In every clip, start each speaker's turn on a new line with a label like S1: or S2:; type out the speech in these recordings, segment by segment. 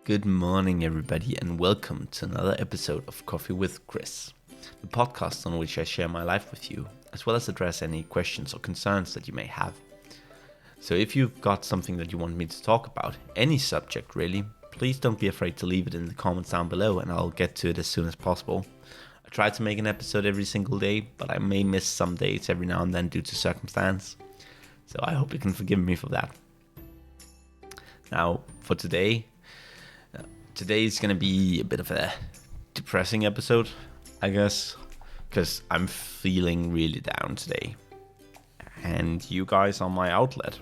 S1: Good morning, everybody, and welcome to another episode of Coffee with Chris, the podcast on which I share my life with you, as well as address any questions or concerns that you may have. So if you've got something that you want me to talk about, any subject really, please don't be afraid to leave it in the comments down below and I'll get to it as soon as possible. I try to make an episode every single day, but I may miss some days every now and then due to circumstance. So I hope you can forgive me for that. Now, for today is going to be a bit of a depressing episode, I guess, because I'm feeling really down today. And you guys are my outlet.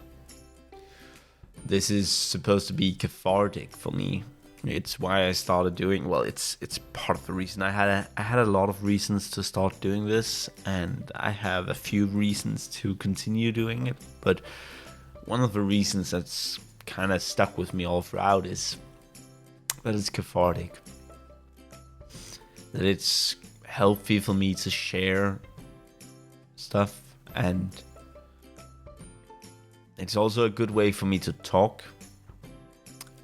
S1: This is supposed to be cathartic for me. It's why I started doing, it's part of the reason. I had a lot of reasons to start doing this, and I have a few reasons to continue doing it. But one of the reasons that's kind of stuck with me all throughout is that it's cathartic, that it's healthy for me to share stuff, and it's also a good way for me to talk.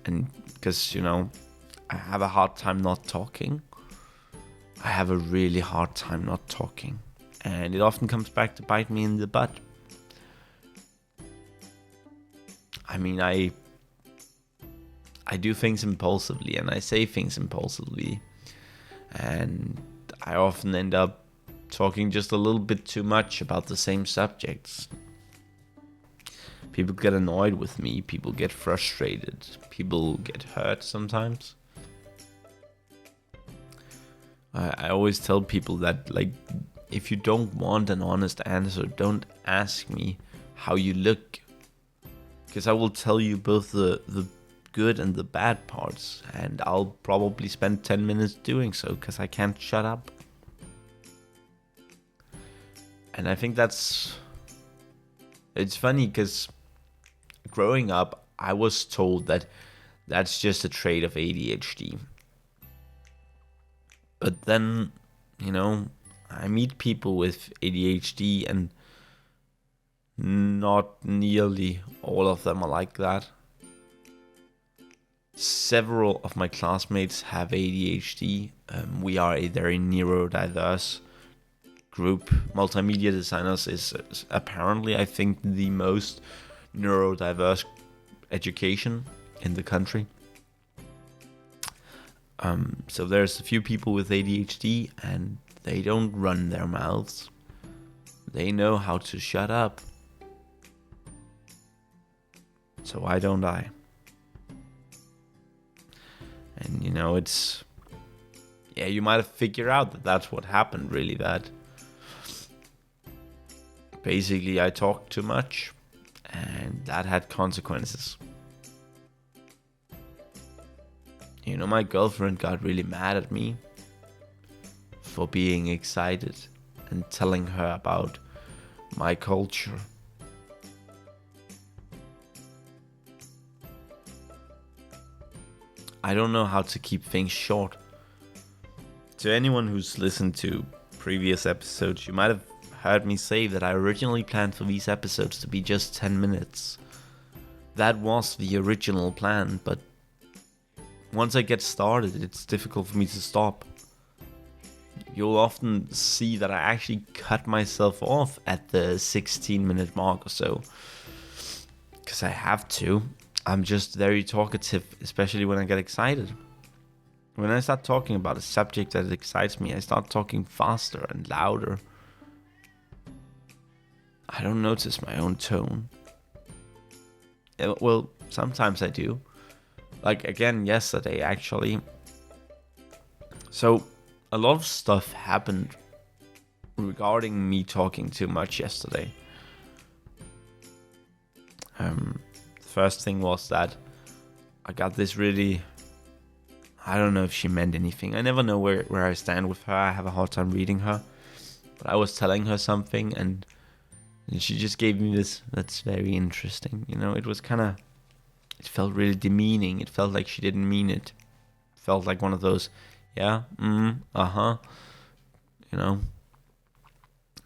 S1: And because, I have a hard time not talking. I have a really hard time not talking, and it often comes back to bite me in the butt. I mean, I do things impulsively and I say things impulsively, and I often end up talking just a little bit too much about the same subjects. People get annoyed with me, people get frustrated, people get hurt sometimes. I always tell people that, if you don't want an honest answer, don't ask me how you look, because I will tell you both the good and the bad parts, and I'll probably spend 10 minutes doing so because I can't shut up. And I think it's funny because growing up I was told that that's just a trait of ADHD. But then, I meet people with ADHD and not nearly all of them are like that. Several of my classmates have ADHD. We are a very neurodiverse group. Multimedia designers is apparently, I think, the most neurodiverse education in the country. So there's a few people with ADHD and they don't run their mouths. They know how to shut up. So why don't I? And you might have figured out that that's what happened, really, that basically I talked too much and that had consequences. My girlfriend got really mad at me for being excited and telling her about my culture. I don't know how to keep things short. To anyone who's listened to previous episodes, you might have heard me say that I originally planned for these episodes to be just 10 minutes. That was the original plan, but once I get started, it's difficult for me to stop. You'll often see that I actually cut myself off at the 16-minute mark or so, because I have to. I'm just very talkative, especially when I get excited. When I start talking about a subject that excites me, I start talking faster and louder. I don't notice my own tone. Well, sometimes I do. Like again yesterday, actually. So a lot of stuff happened regarding me talking too much yesterday. First thing was that I got this really, I don't know if she meant anything. I never know where I stand with her. I have a hard time reading her. But I was telling her something and she just gave me this, that's very interesting. It was it felt really demeaning. It felt like she didn't mean it. It felt like one of those, yeah, uh-huh,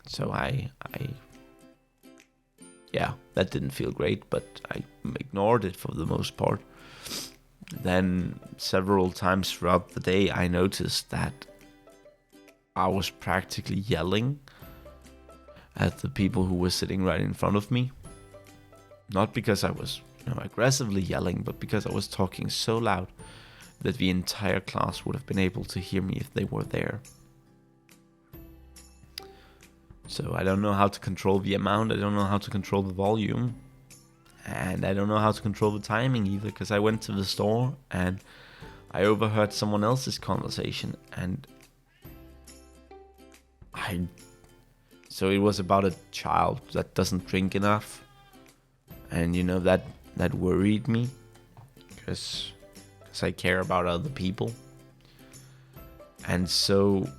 S1: So yeah, that didn't feel great, but I ignored it for the most part. Then several times throughout the day, I noticed that I was practically yelling at the people who were sitting right in front of me. Not because I was, aggressively yelling, but because I was talking so loud that the entire class would have been able to hear me if they were there. So I don't know how to control the amount, I don't know how to control the volume, and I don't know how to control the timing either, because I went to the store and I overheard someone else's conversation, and so it was about a child that doesn't drink enough, and that worried me, because I care about other people. And so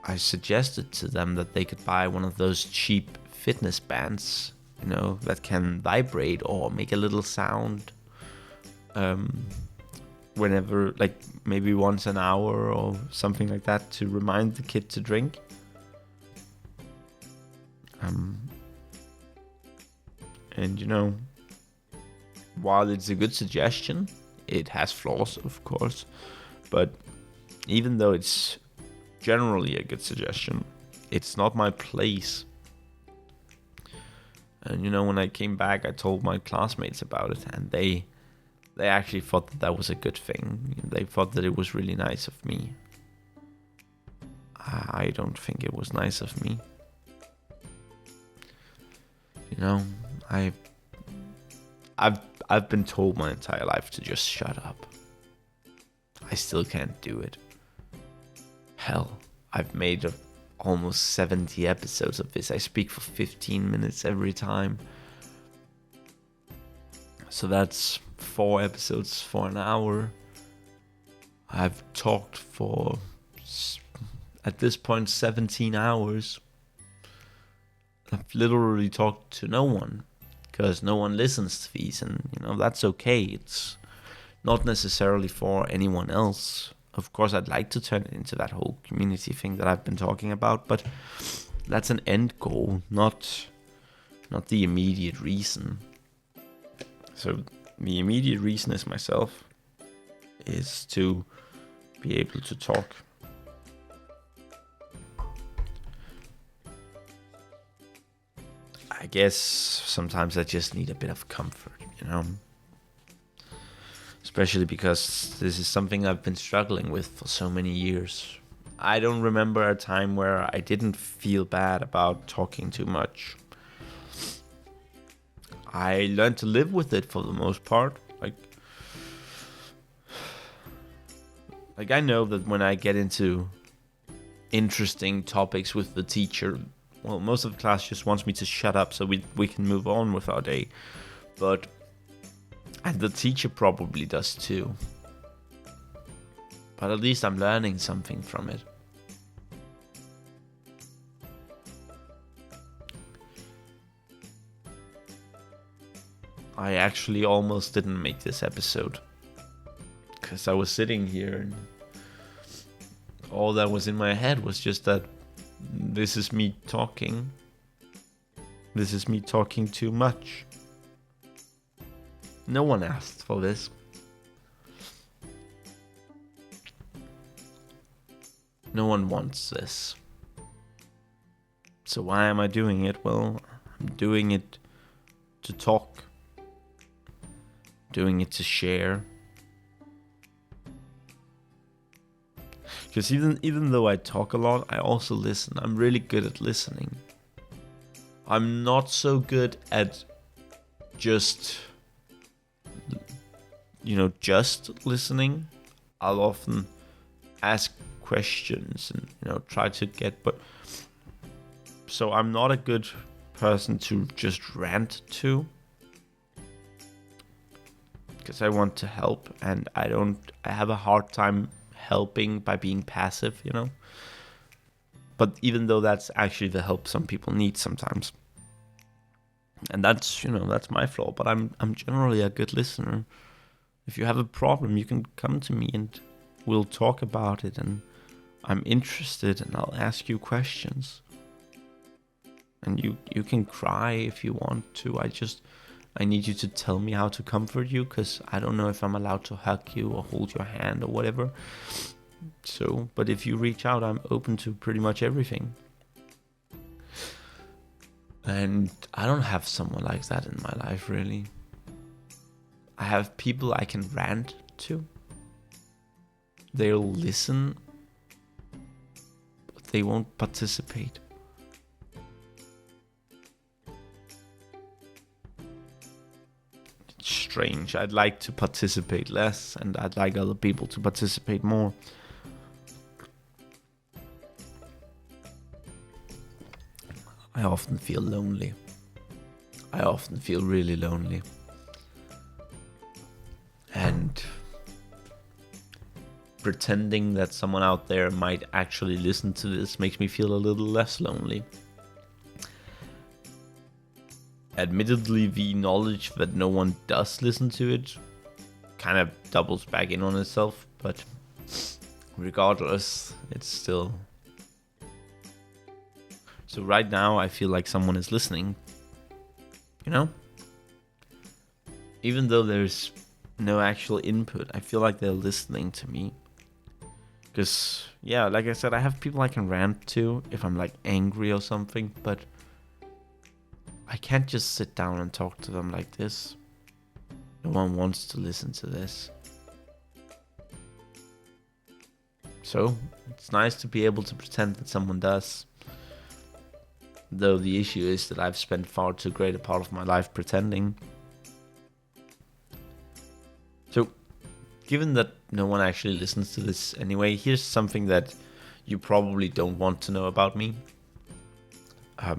S1: I suggested to them that they could buy one of those cheap fitness bands, that can vibrate or make a little sound whenever, like maybe once an hour or something like that, to remind the kid to drink. And while it's a good suggestion, it has flaws, of course, but even though it's generally a good suggestion, it's not my place. And when I came back, I told my classmates about it, and they actually thought that was a good thing. They thought that it was really nice of me. I don't think it was nice of me. I've been told my entire life to just shut up. I still can't do it. Hell, I've made almost 70 episodes of this. I speak for 15 minutes every time. So that's 4 episodes for an hour. I've talked for, at this point, 17 hours. I've literally talked to no one, because no one listens to these, and that's okay. It's not necessarily for anyone else. Of course, I'd like to turn it into that whole community thing that I've been talking about, but that's an end goal, not the immediate reason. So the immediate reason is myself, is to be able to talk. I guess sometimes I just need a bit of comfort, Especially because this is something I've been struggling with for so many years. I don't remember a time where I didn't feel bad about talking too much. I learned to live with it for the most part. Like I know that when I get into interesting topics with the teacher, well, most of the class just wants me to shut up so we can move on with our day. And the teacher probably does too. But at least I'm learning something from it. I actually almost didn't make this episode, because I was sitting here and all that was in my head was just that this is me talking. This is me talking too much. No one asked for this. No one wants this. So why am I doing it? Well, I'm doing it to talk. Doing it to share. Because even though I talk a lot, I also listen. I'm really good at listening. I'm not so good at just listening. I'll often ask questions and try to get, but so I'm not a good person to just rant to, because I want to help, and I have a hard time helping by being passive, But even though that's actually the help some people need sometimes. And that's my flaw, but I'm generally a good listener. If you have a problem, you can come to me and we'll talk about it, and I'm interested and I'll ask you questions. And you can cry if you want to. I need you to tell me how to comfort you, because I don't know if I'm allowed to hug you or hold your hand or whatever. So, but if you reach out, I'm open to pretty much everything. And I don't have someone like that in my life, really. I have people I can rant to. They'll listen, but they won't participate. It's strange. I'd like to participate less, and I'd like other people to participate more. I often feel lonely. I often feel really lonely. And pretending that someone out there might actually listen to this makes me feel a little less lonely. Admittedly, the knowledge that no one does listen to it kind of doubles back in on itself, but regardless, it's still... So right now, I feel like someone is listening, you know? Even though there's no actual input, I feel like they're listening to me. Because, yeah, like I said, I have people I can rant to if I'm, like, angry or something, but I can't just sit down and talk to them like this. No one wants to listen to this. So, it's nice to be able to pretend that someone does. Though the issue is that I've spent far too great a part of my life pretending. So, given that no one actually listens to this anyway, here's something that you probably don't want to know about me. I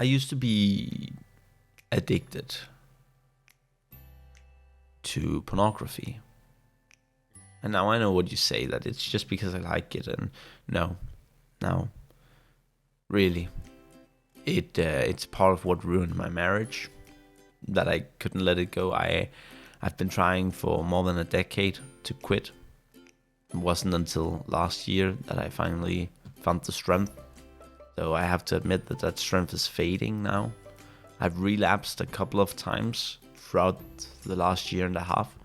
S1: used to be addicted to pornography. And now I know what you say, that it's just because I like it, and no, really. It's part of what ruined my marriage, that I couldn't let it go. I've been trying for more than a decade to quit. It wasn't until last year that I finally found the strength. Though I have to admit that strength is fading now. I've relapsed a couple of times throughout the last year and a half.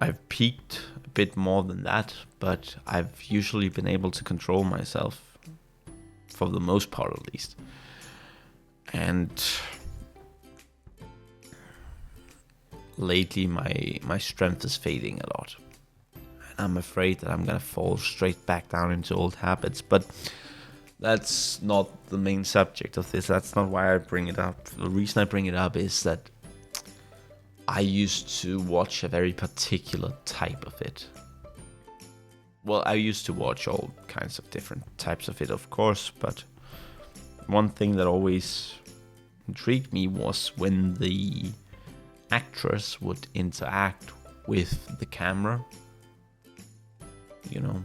S1: I've peaked a bit more than that, but I've usually been able to control myself, for the most part at least. And lately my strength is fading a lot. And I'm afraid that I'm gonna fall straight back down into old habits, but that's not the main subject of this. That's not why I bring it up. The reason I bring it up is that I used to watch a very particular type of it. Well, I used to watch all kinds of different types of it, of course, but one thing that always intrigued me was when the actress would interact with the camera. You know,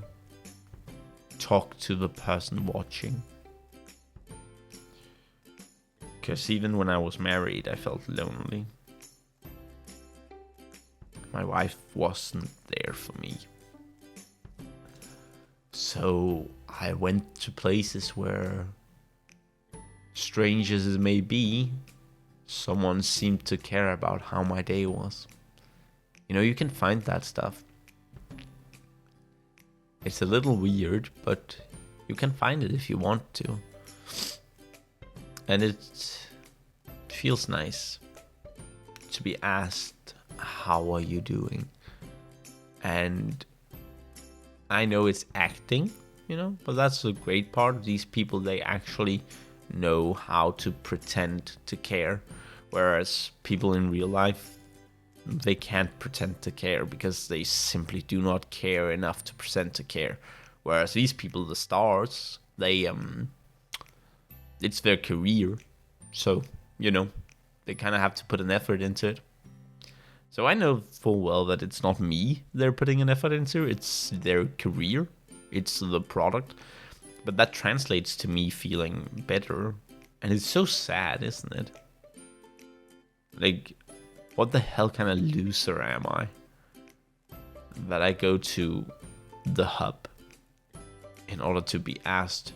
S1: talk to the person watching. Because even when I was married, I felt lonely. My wife wasn't there for me. So I went to places where, strange as it may be, someone seemed to care about how my day was. You know, you can find that stuff. It's a little weird, but you can find it if you want to. And it feels nice to be asked, how are you doing? And I know it's acting, you know, but that's the great part. These people, they actually know how to pretend to care. Whereas people in real life, they can't pretend to care because they simply do not care enough to pretend to care. Whereas these people, the stars, they it's their career. So, you know, they kind of have to put an effort into it. So I know full well that it's not me they're putting an effort into, it's their career, it's the product. But that translates to me feeling better. And it's so sad, isn't it? Like, what the hell kind of loser am I? That I go to the hub in order to be asked,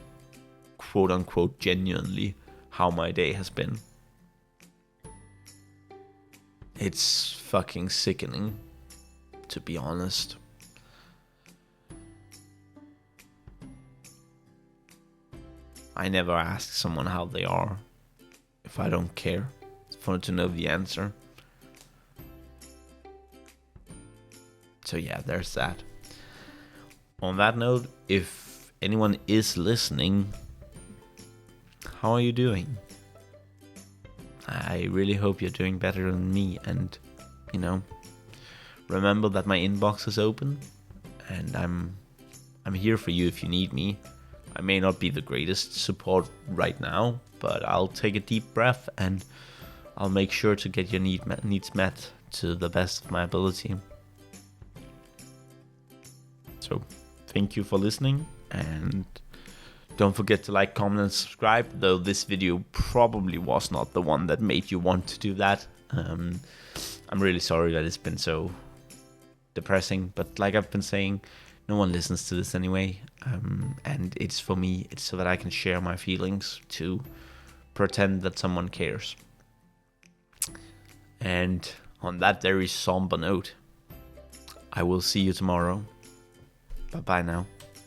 S1: quote unquote, genuinely how my day has been. It's fucking sickening, to be honest. I never ask someone how they are if I don't care for to know the answer. So yeah, there's that. On that note, if anyone is listening, how are you doing? I really hope you're doing better than me, and remember that my inbox is open, and I'm here for you if you need me. I may not be the greatest support right now, but I'll take a deep breath and I'll make sure to get your needs met to the best of my ability. So, thank you for listening, and don't forget to like, comment, and subscribe, though this video probably was not the one that made you want to do that. I'm really sorry that it's been so depressing, but like I've been saying, no one listens to this anyway, and it's for me, it's so that I can share my feelings, to pretend that someone cares. And on that very somber note, I will see you tomorrow. Bye-bye now.